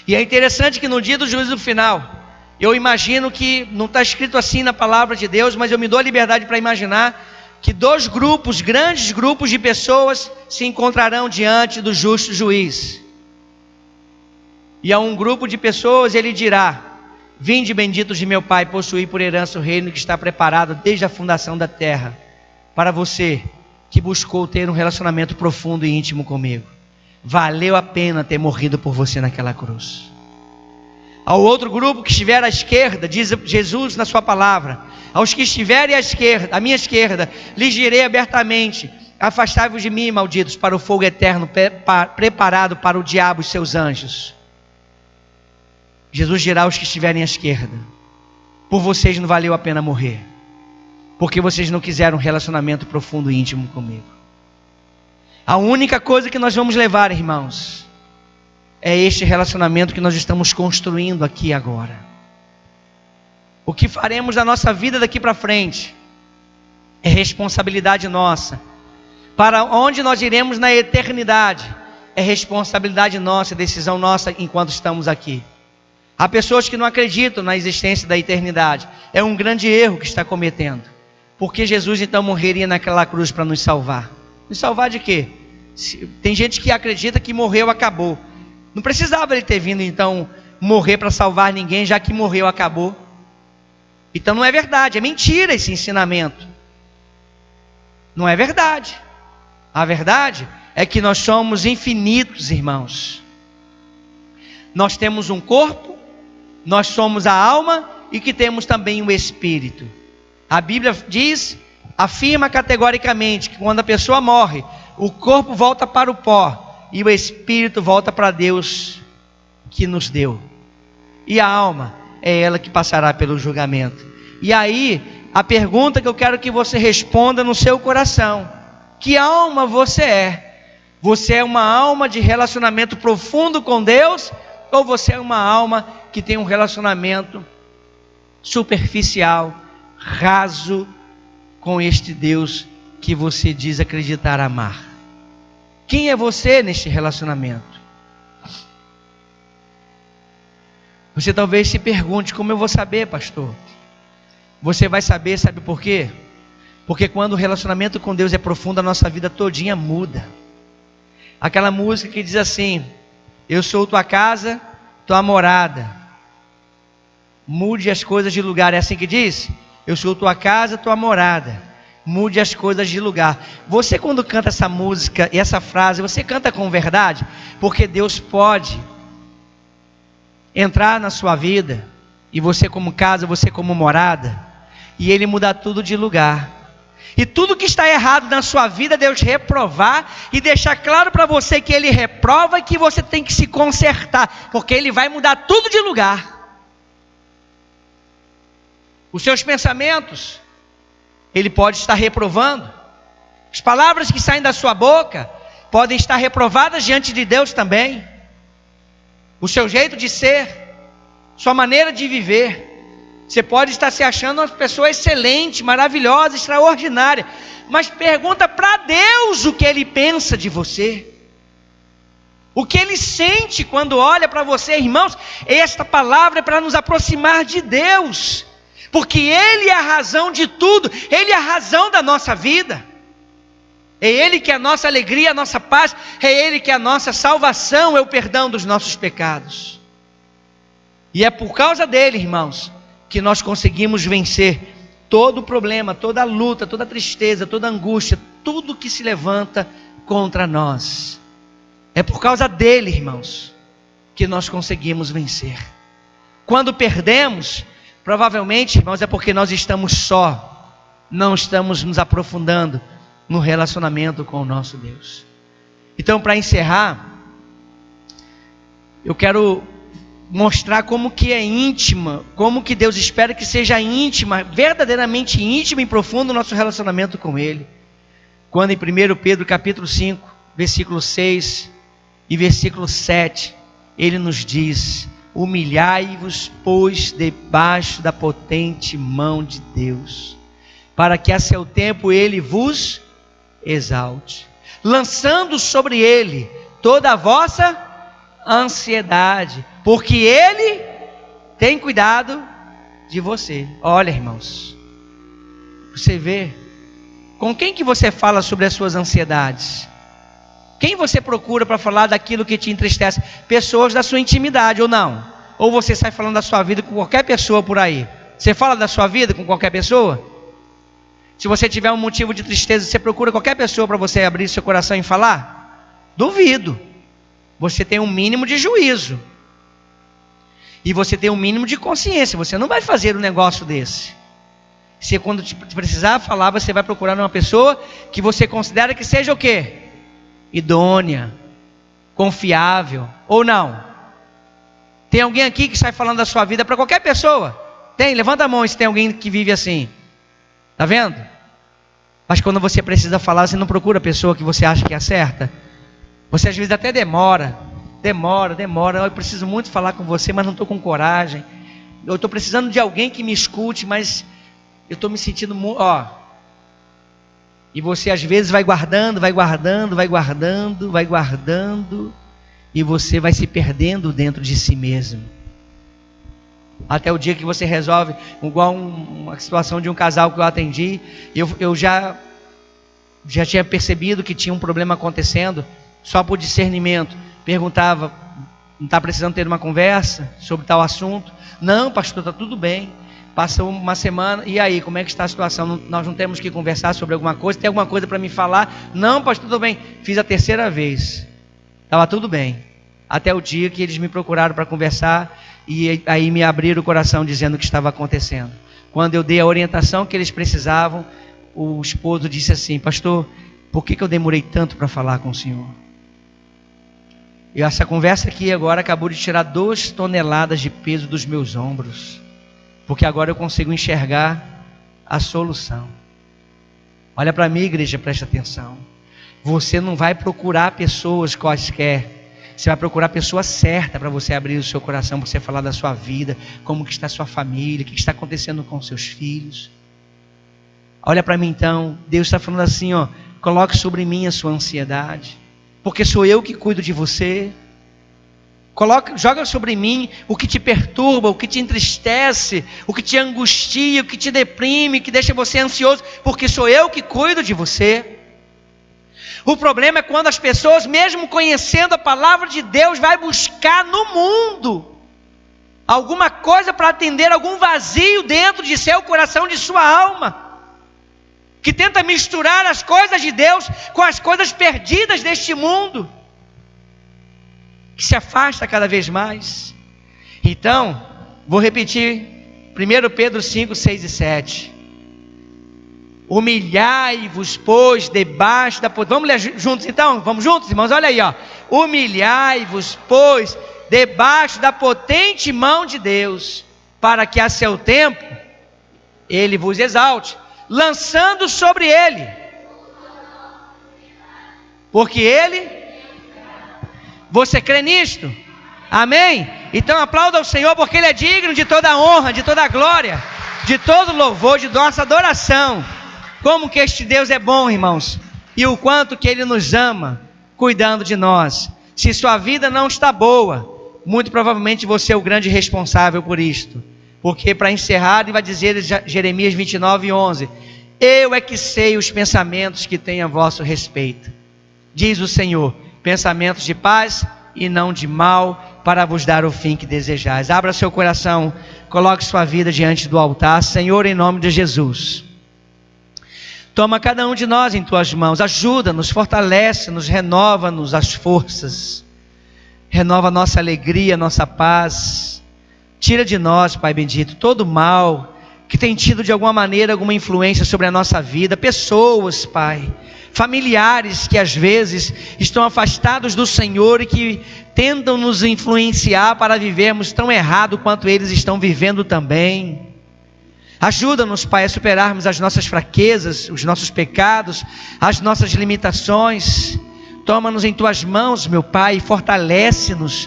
E é interessante que no dia do juízo final, eu imagino que, não está escrito assim na palavra de Deus, mas eu me dou a liberdade para imaginar que dois grupos, grandes grupos de pessoas, se encontrarão diante do justo juiz. E a um grupo de pessoas Ele dirá: vinde benditos de meu Pai, possuí por herança o reino que está preparado desde a fundação da terra, para você que buscou ter um relacionamento profundo e íntimo comigo. Valeu a pena ter morrido por você naquela cruz. Ao outro grupo que estiver à esquerda, diz Jesus na sua palavra: aos que estiverem à minha esquerda, lhes direi abertamente: afastai-vos de mim, malditos, para o fogo eterno preparado para o diabo e seus anjos. Jesus dirá aos que estiverem à esquerda: por vocês não valeu a pena morrer, porque vocês não quiseram um relacionamento profundo e íntimo comigo. A única coisa que nós vamos levar, irmãos, é este relacionamento que nós estamos construindo aqui agora. O que faremos da nossa vida daqui para frente é responsabilidade nossa. Para onde nós iremos na eternidade é responsabilidade nossa, decisão nossa enquanto estamos aqui. Há pessoas que não acreditam na existência da eternidade. É um grande erro que está cometendo. Porque Jesus então morreria naquela cruz para nos salvar? Nos salvar de quê? Tem gente que acredita que morreu, acabou. Não precisava ele ter vindo então morrer para salvar ninguém, já que morreu, acabou. Então não é verdade, é mentira esse ensinamento. Não é verdade. A verdade é que nós somos infinitos, irmãos. Nós temos um corpo, nós somos a alma e que temos também o espírito. A Bíblia afirma categoricamente que quando a pessoa morre, o corpo volta para o pó e o espírito volta para Deus que nos deu. E a alma é ela que passará pelo julgamento. E aí, a pergunta que eu quero que você responda no seu coração: que alma você é? Você é uma alma de relacionamento profundo com Deus? Ou você é uma alma que tem um relacionamento superficial, raso, com este Deus que você diz acreditar amar? Quem é você neste relacionamento? Você talvez se pergunte: como eu vou saber, pastor? Você vai saber, sabe por quê? Porque quando o relacionamento com Deus é profundo, a nossa vida todinha muda. Aquela música que diz assim: eu sou tua casa, tua morada, mude as coisas de lugar. É assim que diz? Eu sou tua casa, tua morada, mude as coisas de lugar. Você, quando canta essa música e essa frase, você canta com verdade? Porque Deus pode entrar na sua vida, e você como casa, você como morada, e Ele mudar tudo de lugar. E tudo que está errado na sua vida, Deus reprovar e deixar claro para você que Ele reprova e que você tem que se consertar, porque Ele vai mudar tudo de lugar. Os seus pensamentos, Ele pode estar reprovando. As palavras que saem da sua boca podem estar reprovadas diante de Deus também. O seu jeito de ser, sua maneira de viver. Você pode estar se achando uma pessoa excelente, maravilhosa, extraordinária, mas pergunta para Deus o que Ele pensa de você, o que Ele sente quando olha para você. Irmãos, esta palavra é para nos aproximar de Deus, porque Ele é a razão de tudo, Ele é a razão da nossa vida, é Ele que é a nossa alegria, a nossa paz, é Ele que é a nossa salvação, é o perdão dos nossos pecados. E é por causa dele, irmãos, que nós conseguimos vencer todo o problema, toda a luta, toda a tristeza, toda a angústia, tudo que se levanta contra nós. É por causa dele, irmãos, que nós conseguimos vencer. Quando perdemos, provavelmente, irmãos, é porque nós estamos só, não estamos nos aprofundando no relacionamento com o nosso Deus. Então, para encerrar, eu quero mostrar como que é íntima, como que Deus espera que seja íntima, verdadeiramente íntima e profundo o nosso relacionamento com Ele. Quando em 1 Pedro capítulo 5, versículo 6 e versículo 7, Ele nos diz: humilhai-vos, pois, debaixo da potente mão de Deus, para que a seu tempo Ele vos exalte, lançando sobre Ele toda a vossa ansiedade, porque Ele tem cuidado de você. Olha, irmãos, você vê, com quem que você fala sobre as suas ansiedades? Quem você procura para falar daquilo que te entristece? Pessoas da sua intimidade ou não? Ou você sai falando da sua vida com qualquer pessoa por aí? Você fala da sua vida com qualquer pessoa? Se você tiver um motivo de tristeza, você procura qualquer pessoa para você abrir seu coração e falar? Duvido. Você tem um mínimo de juízo. E você tem um mínimo de consciência. Você não vai fazer um negócio desse. Se quando precisar falar, você vai procurar uma pessoa que você considera que seja o quê? Idônea, confiável, ou não? Tem alguém aqui que sai falando da sua vida para qualquer pessoa? Tem? Levanta a mão se tem alguém que vive assim. Está vendo? Mas quando você precisa falar, você não procura a pessoa que você acha que é a certa. Você às vezes até demora. Eu preciso muito falar com você, mas não estou com coragem. Eu estou precisando de alguém que me escute, mas eu estou me sentindo... E você às vezes vai guardando, e você vai se perdendo dentro de si mesmo. Até o dia que você resolve, igual uma situação de um casal que eu atendi, eu já tinha percebido que tinha um problema acontecendo, só por discernimento. Perguntava, não está precisando ter uma conversa sobre tal assunto? Não, pastor, está tudo bem. Passa uma semana, e aí, como é que está a situação? Nós não temos que conversar sobre alguma coisa? Tem alguma coisa para me falar? Não, pastor, tudo bem. Fiz a terceira vez, estava tudo bem. Até o dia que eles me procuraram para conversar, e aí me abriram o coração dizendo o que estava acontecendo. Quando eu dei a orientação que eles precisavam, o esposo disse assim: pastor, por que eu demorei tanto para falar com o senhor? E essa conversa aqui agora acabou de tirar 2 toneladas de peso dos meus ombros, porque agora eu consigo enxergar a solução. Olha para mim, igreja, presta atenção. Você não vai procurar pessoas quaisquer. Você vai procurar a pessoa certa para você abrir o seu coração, para você falar da sua vida, como que está a sua família, o que está acontecendo com seus filhos. Olha para mim então, Deus está falando assim, coloque sobre mim a sua ansiedade, porque sou eu que cuido de você. Joga sobre mim o que te perturba, o que te entristece, o que te angustia, o que te deprime, que deixa você ansioso, porque sou eu que cuido de você. O problema é quando as pessoas, mesmo conhecendo a palavra de Deus, vai buscar no mundo alguma coisa para atender algum vazio dentro de seu coração, de sua alma, que tenta misturar as coisas de Deus com as coisas perdidas deste mundo, que se afasta cada vez mais. Então, vou repetir 1 Pedro 5, 6 e 7. Humilhai-vos, pois, debaixo da... Vamos ler juntos então? Vamos juntos, irmãos? Olha aí, Humilhai-vos, pois, debaixo da potente mão de Deus, para que a seu tempo Ele vos exalte, lançando sobre Ele, porque Ele... Você crê nisto? Amém? Então aplauda ao Senhor, porque Ele é digno de toda a honra, de toda a glória, de todo louvor, de nossa adoração. Como que este Deus é bom, irmãos, e o quanto que Ele nos ama, cuidando de nós. Se sua vida não está boa, muito provavelmente você é o grande responsável por isto, porque para encerrar, ele vai dizer Jeremias 29, 11, eu é que sei os pensamentos que tenho a vosso respeito, diz o Senhor, pensamentos de paz e não de mal, para vos dar o fim que desejais. Abra seu coração, coloque sua vida diante do altar. Senhor, em nome de Jesus, toma cada um de nós em tuas mãos, ajuda-nos, fortalece-nos, renova-nos as forças, renova a nossa alegria, a nossa paz. Tira de nós, Pai bendito, todo mal que tem tido de alguma maneira alguma influência sobre a nossa vida. Pessoas, Pai, familiares que às vezes estão afastados do Senhor e que tentam nos influenciar para vivermos tão errado quanto eles estão vivendo também. Ajuda-nos, Pai, a superarmos as nossas fraquezas, os nossos pecados, as nossas limitações. Toma-nos em Tuas mãos, meu Pai, e fortalece-nos,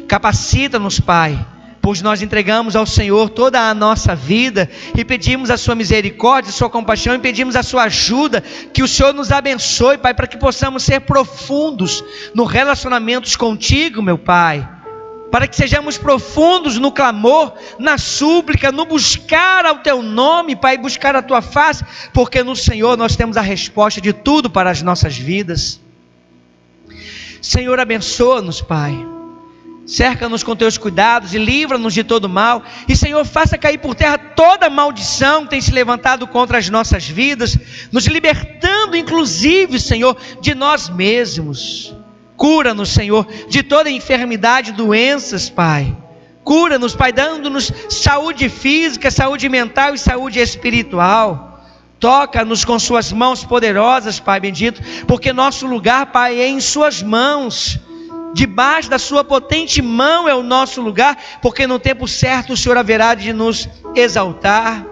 capacita-nos, Pai, pois nós entregamos ao Senhor toda a nossa vida e pedimos a Sua misericórdia, a Sua compaixão e pedimos a Sua ajuda, que o Senhor nos abençoe, Pai, para que possamos ser profundos nos relacionamentos contigo, meu Pai, para que sejamos profundos no clamor, na súplica, no buscar ao Teu nome, Pai, buscar a Tua face, porque no Senhor nós temos a resposta de tudo para as nossas vidas. Senhor, abençoa-nos, Pai, cerca-nos com Teus cuidados e livra-nos de todo mal, e Senhor, faça cair por terra toda maldição que tem se levantado contra as nossas vidas, nos libertando inclusive, Senhor, de nós mesmos. Cura-nos, Senhor, de toda enfermidade e doenças, Pai. Cura-nos, Pai, dando-nos saúde física, saúde mental e saúde espiritual. Toca-nos com Suas mãos poderosas, Pai bendito, porque nosso lugar, Pai, é em Suas mãos. Debaixo da sua potente mão é o nosso lugar, porque no tempo certo o Senhor haverá de nos exaltar.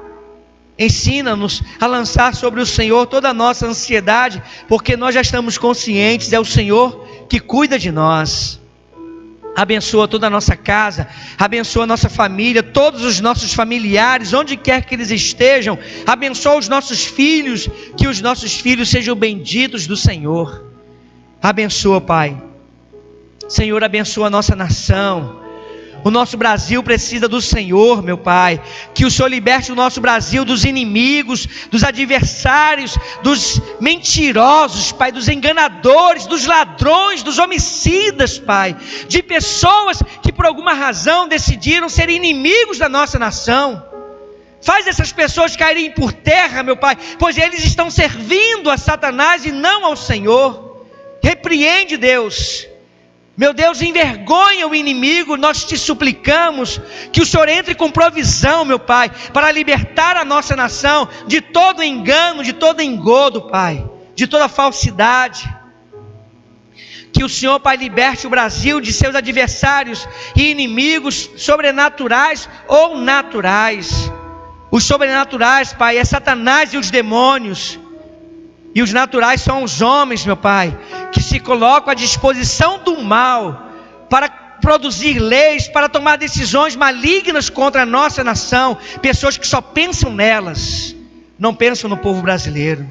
Ensina-nos a lançar sobre o Senhor toda a nossa ansiedade, porque nós já estamos conscientes, é o Senhor que cuida de nós. Abençoa toda a nossa casa, abençoa a nossa família, todos os nossos familiares, onde quer que eles estejam. Abençoa os nossos filhos, que os nossos filhos sejam benditos do Senhor. Abençoa, Pai. Senhor, abençoa a nossa nação. O nosso Brasil precisa do Senhor, meu Pai. Que o Senhor liberte o nosso Brasil dos inimigos, dos adversários, dos mentirosos, Pai, dos enganadores, dos ladrões, dos homicidas, Pai. De pessoas que por alguma razão decidiram ser inimigos da nossa nação. Faz essas pessoas caírem por terra, meu Pai, pois eles estão servindo a Satanás e não ao Senhor. Repreende, Deus. Meu Deus, envergonha o inimigo, nós te suplicamos que o Senhor entre com provisão, meu Pai, para libertar a nossa nação de todo engano, de todo engodo, Pai, de toda falsidade. Que o Senhor, Pai, liberte o Brasil de seus adversários e inimigos sobrenaturais ou naturais. Os sobrenaturais, Pai, é Satanás e os demônios. E os naturais são os homens, meu Pai, que se colocam à disposição do mal para produzir leis, para tomar decisões malignas contra a nossa nação. Pessoas que só pensam nelas, não pensam no povo brasileiro.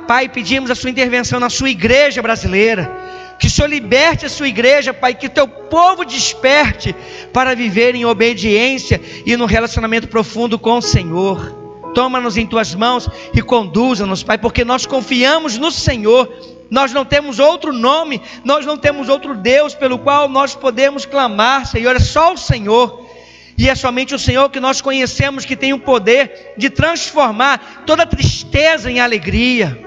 Pai, pedimos a sua intervenção na sua igreja brasileira. Que o Senhor liberte a sua igreja, Pai, que o teu povo desperte para viver em obediência e no relacionamento profundo com o Senhor. Toma-nos em tuas mãos e conduza-nos, Pai, porque nós confiamos no Senhor. Nós não temos outro nome, nós não temos outro Deus pelo qual nós podemos clamar, Senhor. É só o Senhor, e é somente o Senhor que nós conhecemos, que tem o poder de transformar toda tristeza em alegria,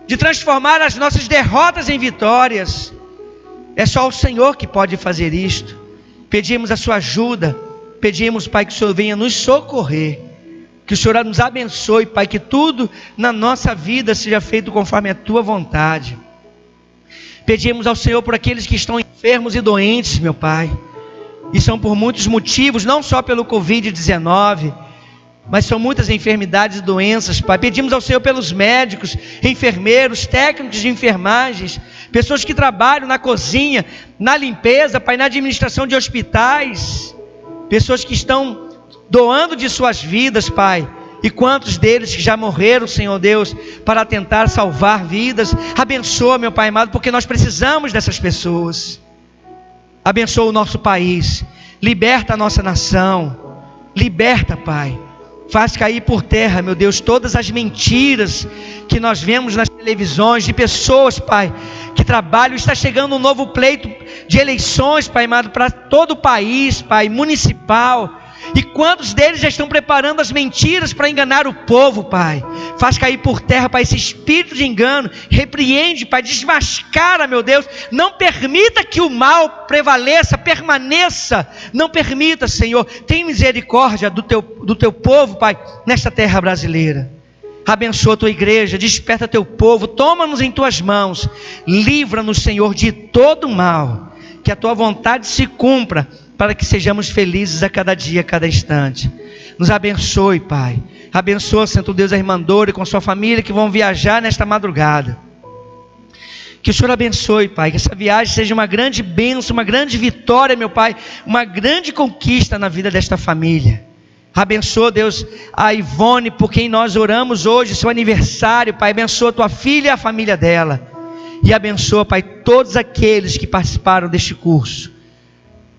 de transformar as nossas derrotas em vitórias. É só o Senhor que pode fazer isto. Pedimos a sua ajuda, pedimos, Pai, que o Senhor venha nos socorrer. Que o Senhor nos abençoe, Pai, que tudo na nossa vida seja feito conforme a Tua vontade. Pedimos ao Senhor por aqueles que estão enfermos e doentes, meu Pai. E são por muitos motivos, não só pelo Covid-19, mas são muitas enfermidades e doenças, Pai. Pedimos ao Senhor pelos médicos, enfermeiros, técnicos de enfermagens, pessoas que trabalham na cozinha, na limpeza, Pai, na administração de hospitais, pessoas que estão doando de suas vidas, Pai, e quantos deles que já morreram, Senhor Deus, para tentar salvar vidas. Abençoa, meu Pai amado, porque nós precisamos dessas pessoas. Abençoa o nosso país, liberta a nossa nação, liberta, Pai. Faz cair por terra, meu Deus, todas as mentiras que nós vemos nas televisões, de pessoas, Pai, que trabalham. Está chegando um novo pleito de eleições, Pai amado, para todo o país, Pai, municipal. E quantos deles já estão preparando as mentiras para enganar o povo, Pai? Faz cair por terra, Pai, esse espírito de engano. Repreende, Pai, desmascara, meu Deus. Não permita que o mal prevaleça, permaneça. Não permita, Senhor. Tem misericórdia do teu povo, Pai, nesta terra brasileira. Abençoa a tua igreja, desperta teu povo, toma-nos em tuas mãos. Livra-nos, Senhor, de todo mal. Que a tua vontade se cumpra, para que sejamos felizes a cada dia, a cada instante. Nos abençoe, Pai. Abençoa, Santo Deus, a irmã Dora com sua família que vão viajar nesta madrugada. Que o Senhor abençoe, Pai. Que essa viagem seja uma grande bênção, uma grande vitória, meu Pai. Uma grande conquista na vida desta família. Abençoa, Deus, a Ivone, por quem nós oramos hoje, seu aniversário, Pai. Abençoa a tua filha e a família dela. E abençoa, Pai, todos aqueles que participaram deste curso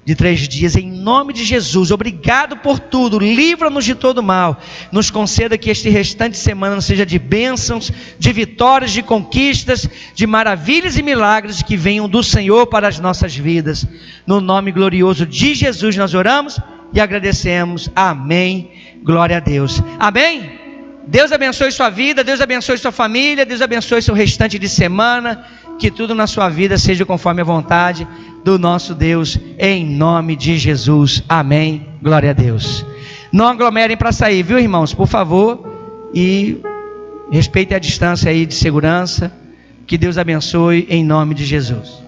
de 3 dias, em nome de Jesus. Obrigado por tudo, livra-nos de todo mal. Nos conceda que este restante de semana seja de bênçãos, de vitórias, de conquistas, de maravilhas e milagres que venham do Senhor para as nossas vidas. No nome glorioso de Jesus nós oramos e agradecemos. Amém. Glória a Deus. Amém. Deus abençoe sua vida, Deus abençoe sua família, Deus abençoe seu restante de semana. Que tudo na sua vida seja conforme a vontade do nosso Deus, em nome de Jesus. Amém. Glória a Deus. Não aglomerem para sair, viu, irmãos? Por favor. E respeitem a distância aí de segurança. Que Deus abençoe em nome de Jesus.